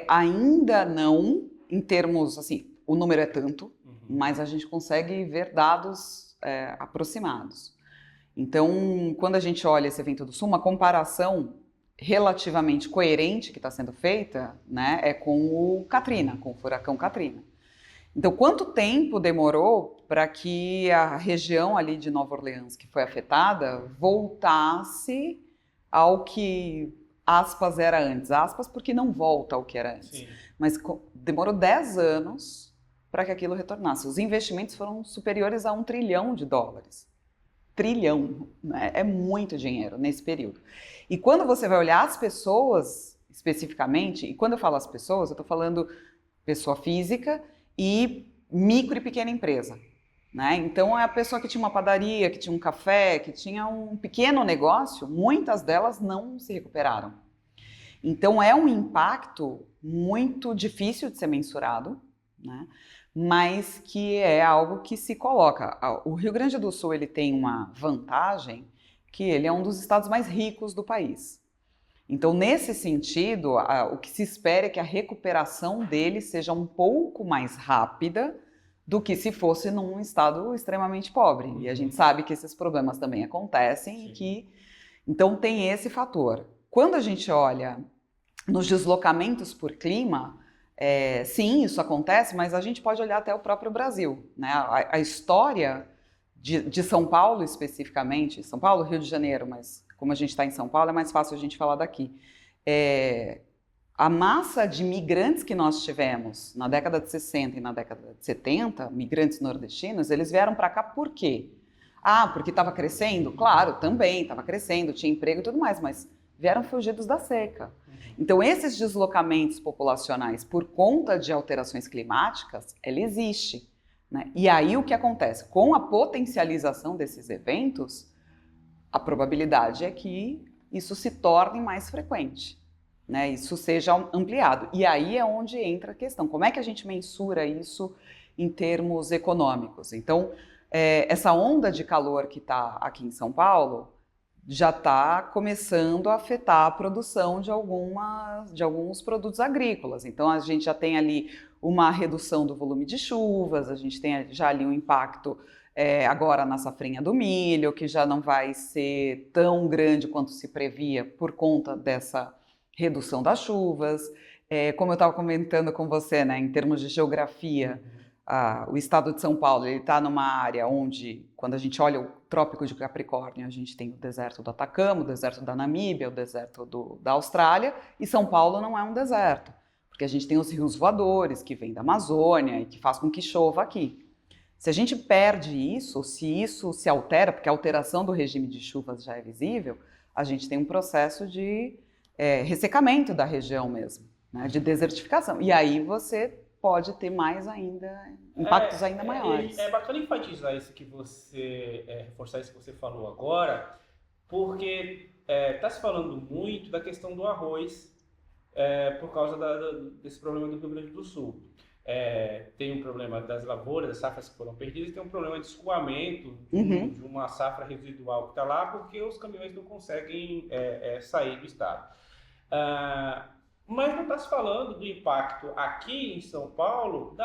Ainda não, em termos, assim, o número é tanto, mas a gente consegue ver dados aproximados. Então, quando a gente olha esse evento do Sul, uma comparação relativamente coerente que está sendo feita, né, é com o Katrina, com o furacão Katrina. Então, quanto tempo demorou para que a região ali de Nova Orleans, que foi afetada, voltasse ao que, aspas, era antes? Aspas, porque não volta ao que era antes. Sim. Mas demorou 10 anos para que aquilo retornasse. Os investimentos foram superiores a $1 trilhão. Trilhão, né? É muito dinheiro nesse período. E quando você vai olhar as pessoas, especificamente, e quando eu falo as pessoas, eu estou falando pessoa física e micro e pequena empresa, né? Então, é a pessoa que tinha uma padaria, que tinha um café, que tinha um pequeno negócio, muitas delas não se recuperaram. Então, é um impacto muito difícil de ser mensurado, né? Mas que é algo que se coloca. O Rio Grande do Sul ele tem uma vantagem que ele é um dos estados mais ricos do país. Então, nesse sentido, o que se espera é que a recuperação dele seja um pouco mais rápida do que se fosse num estado extremamente pobre. E a gente sabe que esses problemas também acontecem. Então, tem esse fator. Quando a gente olha nos deslocamentos por clima, sim, isso acontece, mas a gente pode olhar até o próprio Brasil, né? A história de São Paulo especificamente, São Paulo, Rio de Janeiro, mas como a gente está em São Paulo, é mais fácil a gente falar daqui. A massa de migrantes que nós tivemos na década de 60 e na década de 70, migrantes nordestinos, eles vieram para cá por quê? Porque estava crescendo? Claro, também estava crescendo, tinha emprego e tudo mais, mas vieram fugidos da seca. Então, esses deslocamentos populacionais por conta de alterações climáticas, ela existe, né? E aí o que acontece? Com a potencialização desses eventos, a probabilidade é que isso se torne mais frequente, né? Isso seja ampliado. E aí é onde entra a questão. Como é que a gente mensura isso em termos econômicos? Então, essa onda de calor que está aqui em São Paulo já está começando a afetar a produção de alguns produtos agrícolas. Então, a gente já tem ali uma redução do volume de chuvas, a gente tem já ali um impacto agora na safrinha do milho, que já não vai ser tão grande quanto se previa por conta dessa redução das chuvas. Como eu estava comentando com você, né, em termos de geografia, o estado de São Paulo está numa área onde, quando a gente olha o Trópico de Capricórnio, a gente tem o deserto do Atacama, o deserto da Namíbia, o deserto da Austrália, e São Paulo não é um deserto, porque a gente tem os rios voadores que vêm da Amazônia e que faz com que chova aqui. Se a gente perde isso, se isso se altera, porque a alteração do regime de chuvas já é visível, a gente tem um processo de ressecamento da região mesmo, né, de desertificação. E aí você pode ter mais ainda, impactos ainda maiores. É bacana enfatizar isso que você, reforçar isso que você falou agora, porque está se falando muito da questão do arroz por causa desse problema do Rio Grande do Sul. Tem um problema das lavouras, das safras que foram perdidas, tem um problema de escoamento de uma safra residual que está lá, porque os caminhões não conseguem sair do estado. Mas não está se falando do impacto aqui em São Paulo,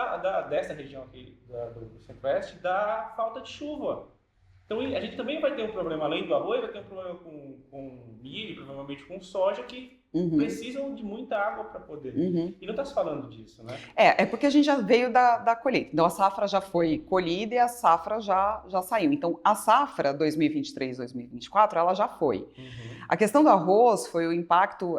dessa região aqui do Centro-Oeste, da falta de chuva. Então a gente também vai ter um problema, além do arroz, vai ter um problema com milho, provavelmente com soja, que precisam de muita água para poder. E não está se falando disso, né? É porque a gente já veio da colheita. Então a safra já foi colhida e a safra já saiu. Então a safra 2023-2024, ela já foi. A questão do arroz foi o impacto,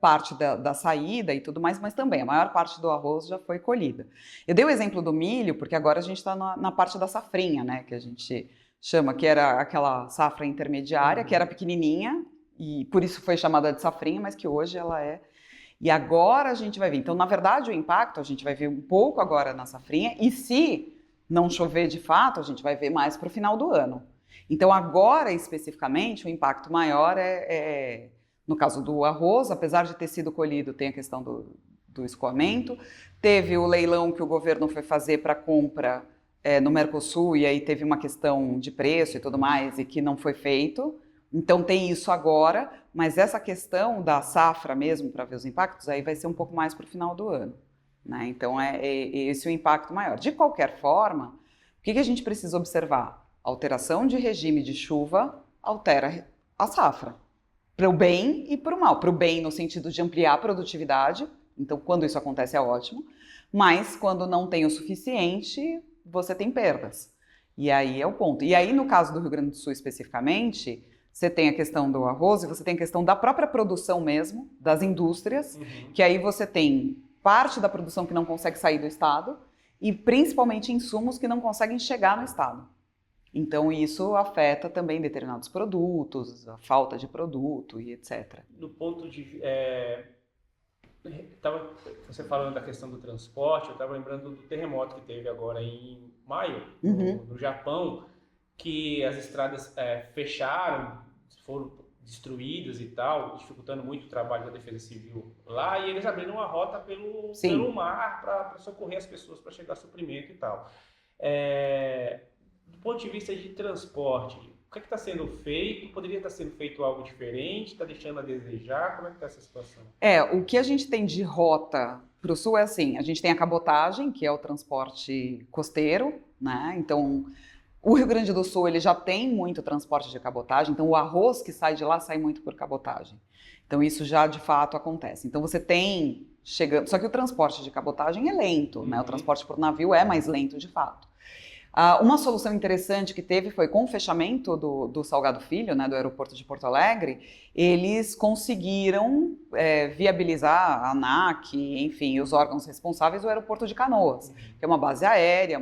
parte da saída e tudo mais, mas também a maior parte do arroz já foi colhida. Eu dei o exemplo do milho, porque agora a gente está na parte da safrinha, né? Que a gente chama, que era aquela safra intermediária, que era pequenininha, e por isso foi chamada de safrinha, mas que hoje ela é. E agora a gente vai ver. Então, na verdade, o impacto a gente vai ver um pouco agora na safrinha, e se não chover de fato, a gente vai ver mais para o final do ano. Então, agora, especificamente, o impacto maior no caso do arroz, apesar de ter sido colhido, tem a questão do escoamento, teve o leilão que o governo foi fazer para compra no Mercosul, e aí teve uma questão de preço e tudo mais, e que não foi feito. Então tem isso agora, mas essa questão da safra mesmo, para ver os impactos, aí vai ser um pouco mais para o final do ano, né? Então esse o impacto maior. De qualquer forma, o que a gente precisa observar? A alteração de regime de chuva altera a safra, para o bem e para o mal. Para o bem no sentido de ampliar a produtividade, então quando isso acontece é ótimo, mas quando não tem o suficiente, você tem perdas. E aí é o ponto. E aí, no caso do Rio Grande do Sul especificamente, você tem a questão do arroz e você tem a questão da própria produção mesmo, das indústrias, que aí você tem parte da produção que não consegue sair do estado e principalmente insumos que não conseguem chegar no estado. Então isso afeta também determinados produtos, a falta de produto e etc. Do ponto de... você falando da questão do transporte, eu estava lembrando do terremoto que teve agora em maio, no Japão, que as estradas fecharam, foram destruídas e tal, dificultando muito o trabalho da Defesa Civil lá, e eles abriram uma rota pelo mar para socorrer as pessoas, para chegar suprimento e tal. Do ponto de vista de transporte, o que está sendo feito? Poderia estar sendo feito algo diferente? Está deixando a desejar? Como é que está essa situação? O que a gente tem de rota para o sul é assim, a gente tem a cabotagem, que é o transporte costeiro, né? Então, o Rio Grande do Sul ele já tem muito transporte de cabotagem, então o arroz que sai de lá sai muito por cabotagem. Então, isso já de fato acontece. Então, você tem chegando... Só que o transporte de cabotagem é lento, né? O transporte por navio é mais lento de fato. Uma solução interessante que teve foi com o fechamento do Salgado Filho, né, do aeroporto de Porto Alegre, eles conseguiram viabilizar a ANAC, enfim, os órgãos responsáveis, o aeroporto de Canoas, que é uma base aérea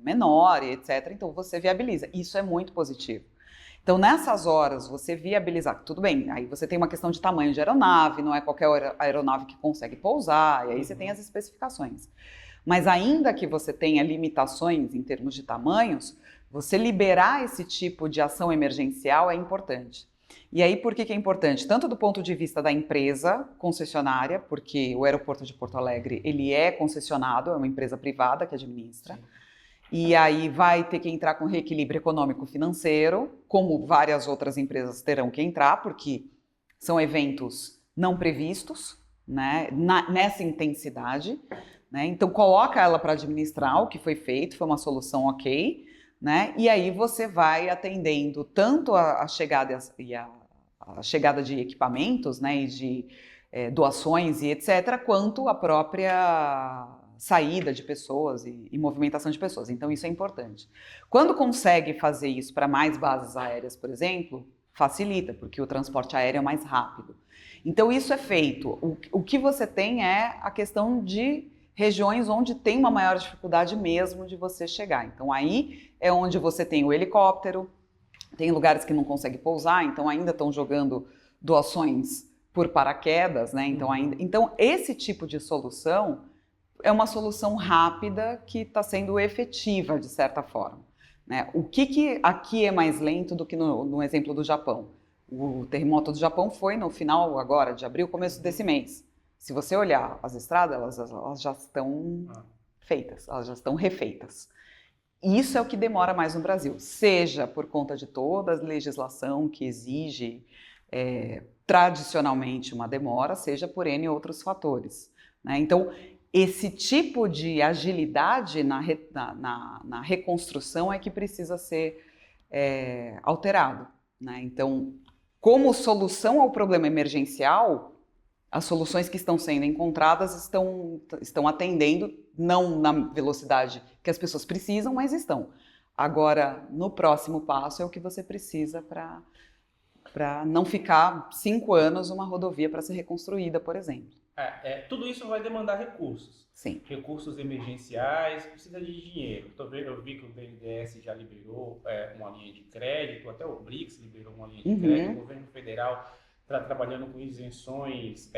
menor, e etc. Então você viabiliza. Isso é muito positivo. Então nessas horas você viabilizar, tudo bem, aí você tem uma questão de tamanho de aeronave, não é qualquer aeronave que consegue pousar, e aí você tem as especificações. Mas ainda que você tenha limitações em termos de tamanhos, você liberar esse tipo de ação emergencial é importante. E aí por que é importante? Tanto do ponto de vista da empresa concessionária, porque o aeroporto de Porto Alegre ele é concessionado, é uma empresa privada que administra, e aí vai ter que entrar com reequilíbrio econômico-financeiro, como várias outras empresas terão que entrar, porque são eventos não previstos, né, nessa intensidade. Né? Então, coloca ela para administrar o que foi feito, foi uma solução ok, né? E aí você vai atendendo tanto a chegada a chegada de equipamentos, né? E de doações e etc., quanto a própria saída de pessoas e movimentação de pessoas. Então, isso é importante. Quando consegue fazer isso para mais bases aéreas, por exemplo, facilita, porque o transporte aéreo é mais rápido. Então, isso é feito. O que você tem é a questão de regiões onde tem uma maior dificuldade mesmo de você chegar. Então aí é onde você tem o helicóptero, tem lugares que não conseguem pousar, então ainda estão jogando doações por paraquedas, né? Então esse tipo de solução é uma solução rápida que está sendo efetiva de certa forma, né? O que aqui é mais lento do que no exemplo do Japão? O terremoto do Japão foi no final agora de abril, começo desse mês. Se você olhar as estradas, elas já estão feitas, elas já estão refeitas. Isso é o que demora mais no Brasil, seja por conta de toda a legislação que exige tradicionalmente uma demora, seja por N outros fatores, né? Então, esse tipo de agilidade na reconstrução é que precisa ser alterado, né? Então, como solução ao problema emergencial, as soluções que estão sendo encontradas estão atendendo, não na velocidade que as pessoas precisam, mas estão. Agora, no próximo passo é o que você precisa para não ficar 5 anos uma rodovia para ser reconstruída, por exemplo. Tudo isso vai demandar recursos. Sim. Recursos emergenciais, precisa de dinheiro. Eu vi que o BNDES já liberou uma linha de crédito, até o BRICS liberou uma linha de crédito, o governo federal está trabalhando com isenções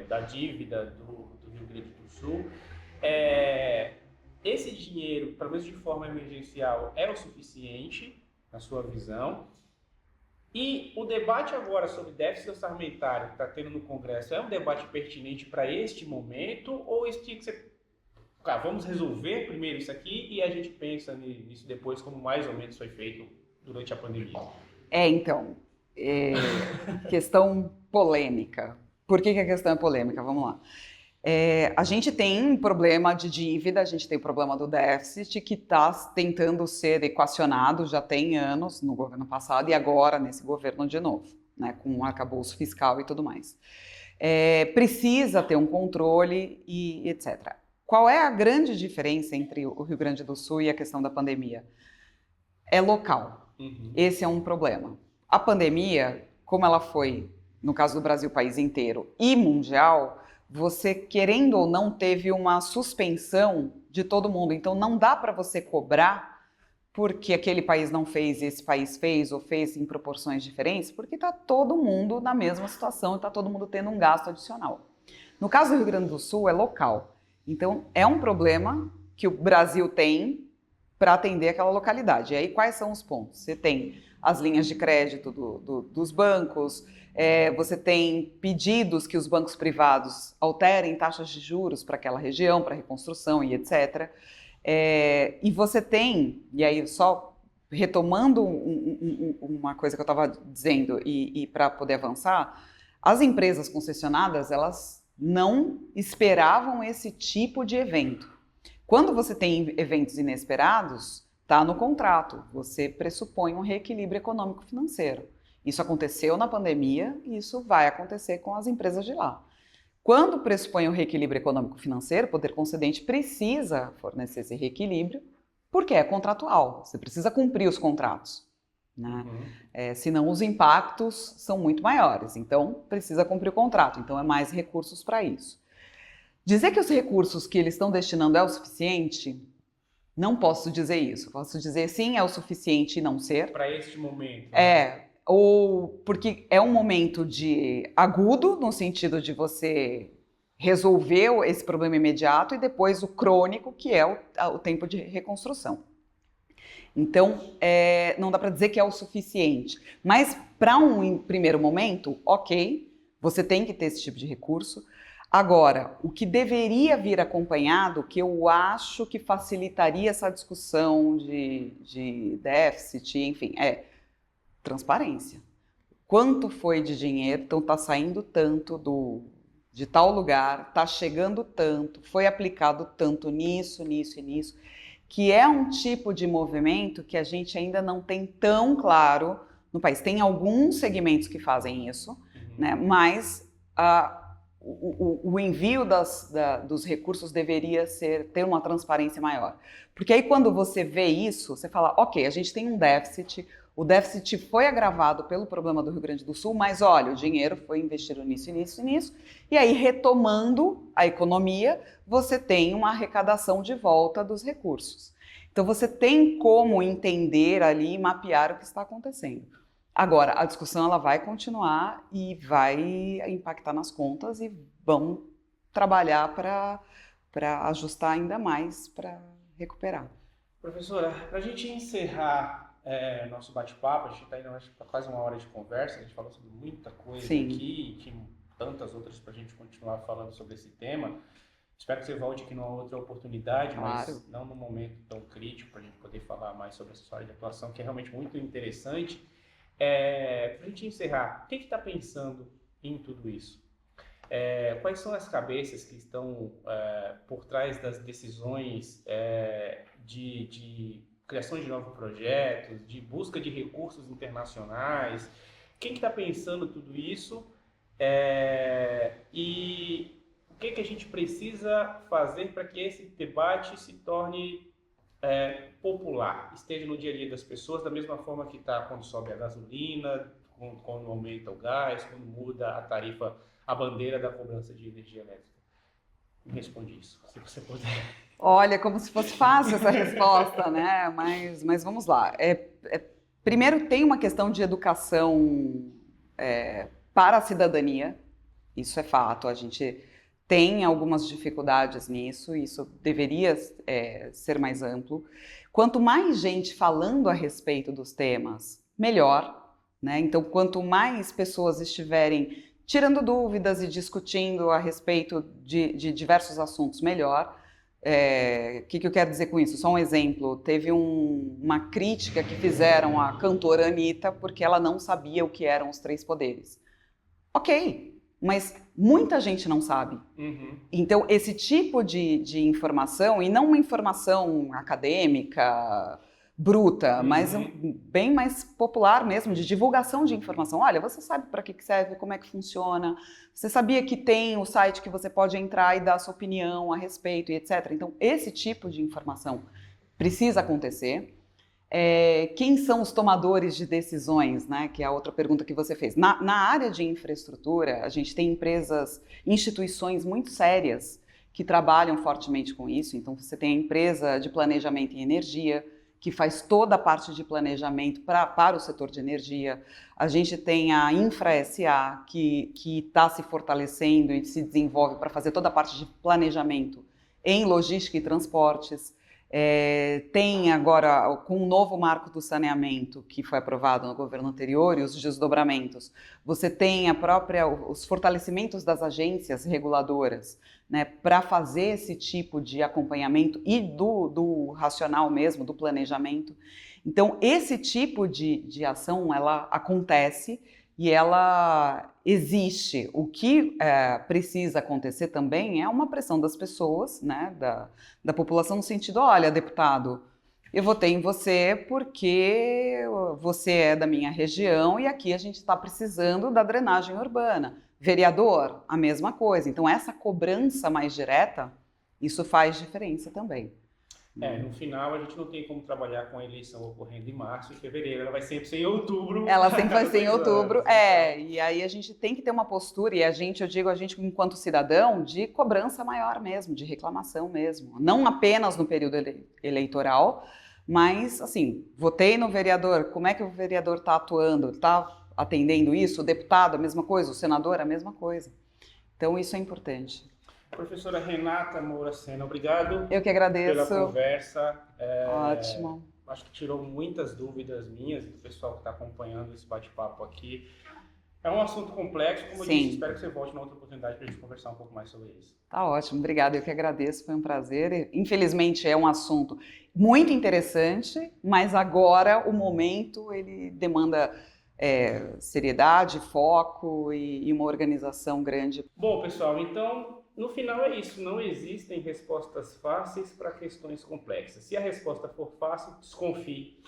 da dívida do Rio Grande do Sul. Esse dinheiro, pelo menos de forma emergencial, é o suficiente, na sua visão? E o debate agora sobre déficit orçamentário que está tendo no Congresso é um debate pertinente para este momento? Ou isso tinha que ser... vamos resolver primeiro isso aqui e a gente pensa nisso depois, como mais ou menos foi feito durante a pandemia? Questão polêmica. Por que a questão é polêmica? Vamos lá. A gente tem um problema de dívida, a gente tem o problema do déficit que está tentando ser equacionado já tem anos no governo passado e agora nesse governo de novo, né, com um arcabouço fiscal e tudo mais. Precisa ter um controle e etc. Qual é a grande diferença entre o Rio Grande do Sul e a questão da pandemia? É local. Esse é um problema. A pandemia, como ela foi, no caso do Brasil, país inteiro, e mundial, você, querendo ou não, teve uma suspensão de todo mundo. Então, não dá para você cobrar porque aquele país não fez e esse país fez, ou fez em proporções diferentes, porque está todo mundo na mesma situação e está todo mundo tendo um gasto adicional. No caso do Rio Grande do Sul, é local. Então, é um problema que o Brasil tem para atender aquela localidade. E aí, quais são os pontos? Você tem as linhas de crédito dos bancos, você tem pedidos que os bancos privados alterem taxas de juros para aquela região, para reconstrução e etc. E você tem, e aí só retomando uma coisa que eu estava dizendo e para poder avançar, as empresas concessionadas, elas não esperavam esse tipo de evento. Quando você tem eventos inesperados, está no contrato, você pressupõe um reequilíbrio econômico-financeiro. Isso aconteceu na pandemia e isso vai acontecer com as empresas de lá. Quando pressupõe um reequilíbrio econômico-financeiro, o poder concedente precisa fornecer esse reequilíbrio, porque é contratual, você precisa cumprir os contratos, né? Senão os impactos são muito maiores, então precisa cumprir o contrato, então é mais recursos para isso. Dizer que os recursos que eles estão destinando é o suficiente, não posso dizer isso. Posso dizer sim, é o suficiente e não ser. Para este momento. Ou porque é um momento de agudo, no sentido de você resolver esse problema imediato, e depois o crônico, que é o tempo de reconstrução. Então, não dá para dizer que é o suficiente. Mas para um primeiro momento, ok, você tem que ter esse tipo de recurso. Agora, o que deveria vir acompanhado, que eu acho que facilitaria essa discussão de déficit, enfim, é transparência. Quanto foi de dinheiro? Então, está saindo tanto de tal lugar, está chegando tanto, foi aplicado tanto nisso, nisso e nisso, que é um tipo de movimento que a gente ainda não tem tão claro no país. Tem alguns segmentos que fazem isso, né? Mas o envio dos recursos deveria ter uma transparência maior. Porque aí quando você vê isso, você fala, ok, a gente tem um déficit, o déficit foi agravado pelo problema do Rio Grande do Sul, mas olha, o dinheiro foi investido nisso e nisso e nisso, e aí retomando a economia, você tem uma arrecadação de volta dos recursos. Então, você tem como entender ali e mapear o que está acontecendo. Agora, a discussão ela vai continuar e vai impactar nas contas e vão trabalhar para ajustar ainda mais, para recuperar. Professora, para a gente encerrar nosso bate-papo, a gente está indo para quase uma hora de conversa, a gente falou sobre muita coisa Sim. aqui, e tinha tantas outras para a gente continuar falando sobre esse tema. Espero que você volte aqui numa outra oportunidade, Claro. mas não num momento tão crítico, para a gente poder falar mais sobre essa história de atuação, que é realmente muito interessante. Para a gente encerrar, o que está pensando em tudo isso? Quais são as cabeças que estão por trás das decisões de criação de novos projetos, de busca de recursos internacionais? Quem está pensando tudo isso? E o que a gente precisa fazer para que esse debate se torne popular, esteja no dia a dia das pessoas, da mesma forma que está quando sobe a gasolina, quando aumenta o gás, quando muda a tarifa, a bandeira da cobrança de energia elétrica? Me responde isso, se você puder. Olha, como se fosse fácil essa resposta, né? Mas vamos lá. Primeiro, tem uma questão de educação para a cidadania, isso é fato. A gente tem algumas dificuldades nisso, isso deveria ser mais amplo. Quanto mais gente falando a respeito dos temas, melhor, né? Então, quanto mais pessoas estiverem tirando dúvidas e discutindo a respeito de diversos assuntos, melhor. O que eu quero dizer com isso? Só um exemplo, teve uma crítica que fizeram à cantora Anitta porque ela não sabia o que eram os 3 poderes. Ok, mas muita gente não sabe. Uhum. Então, esse tipo de informação, e não uma informação acadêmica, bruta, mas bem mais popular mesmo, de divulgação de informação. Olha, você sabe para que serve, como é que funciona, você sabia que tem o site que você pode entrar e dar sua opinião a respeito, e etc. Então, esse tipo de informação precisa acontecer. Quem são os tomadores de decisões, né? Que é a outra pergunta que você fez. Na área de infraestrutura, a gente tem empresas, instituições muito sérias que trabalham fortemente com isso. Então, você tem a empresa de planejamento em energia, que faz toda a parte de planejamento para o setor de energia. A gente tem a Infra SA, que está se fortalecendo e se desenvolve para fazer toda a parte de planejamento em logística e transportes. Tem agora, com o novo marco do saneamento, que foi aprovado no governo anterior, e os desdobramentos, você tem os fortalecimentos das agências reguladoras, né, para fazer esse tipo de acompanhamento e do racional mesmo, do planejamento. Então, esse tipo de ação, ela acontece e ela existe. O que precisa acontecer também é uma pressão das pessoas, né, da população, no sentido, olha, deputado, eu votei em você porque você é da minha região e aqui a gente está precisando da drenagem urbana. Vereador, a mesma coisa. Então, essa cobrança mais direta, isso faz diferença também. No final, a gente não tem como trabalhar com a eleição ocorrendo em março e fevereiro, ela vai sempre ser em outubro. Ela sempre vai ser em outubro, e aí a gente tem que ter uma postura, e a gente enquanto cidadão, de cobrança maior mesmo, de reclamação mesmo. Não apenas no período eleitoral, mas, assim, votei no vereador, como é que o vereador está atuando? Está atendendo isso? O deputado, a mesma coisa? O senador, a mesma coisa. Então, isso é importante. Professora Renata Moura Sena, obrigado. Eu que agradeço. Pela conversa. Ótimo. Acho que tirou muitas dúvidas minhas e do pessoal que está acompanhando esse bate-papo aqui. É um assunto complexo, como eu disse, espero que você volte na outra oportunidade para a gente conversar um pouco mais sobre isso. Tá ótimo, obrigada, eu que agradeço, foi um prazer. Infelizmente é um assunto muito interessante, mas agora o momento ele demanda seriedade, foco e uma organização grande. Bom, pessoal, então no final é isso, não existem respostas fáceis para questões complexas. Se a resposta for fácil, desconfie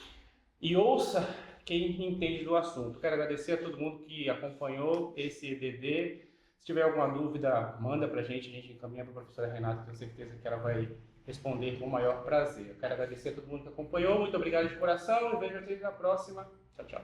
e ouça quem entende do assunto. Quero agradecer a todo mundo que acompanhou esse EDD. Se tiver alguma dúvida, manda para a gente encaminha para a professora Renata, tenho certeza que ela vai responder com o maior prazer. Eu quero agradecer a todo mundo que acompanhou, muito obrigado de coração e vejo vocês na próxima. Tchau, tchau.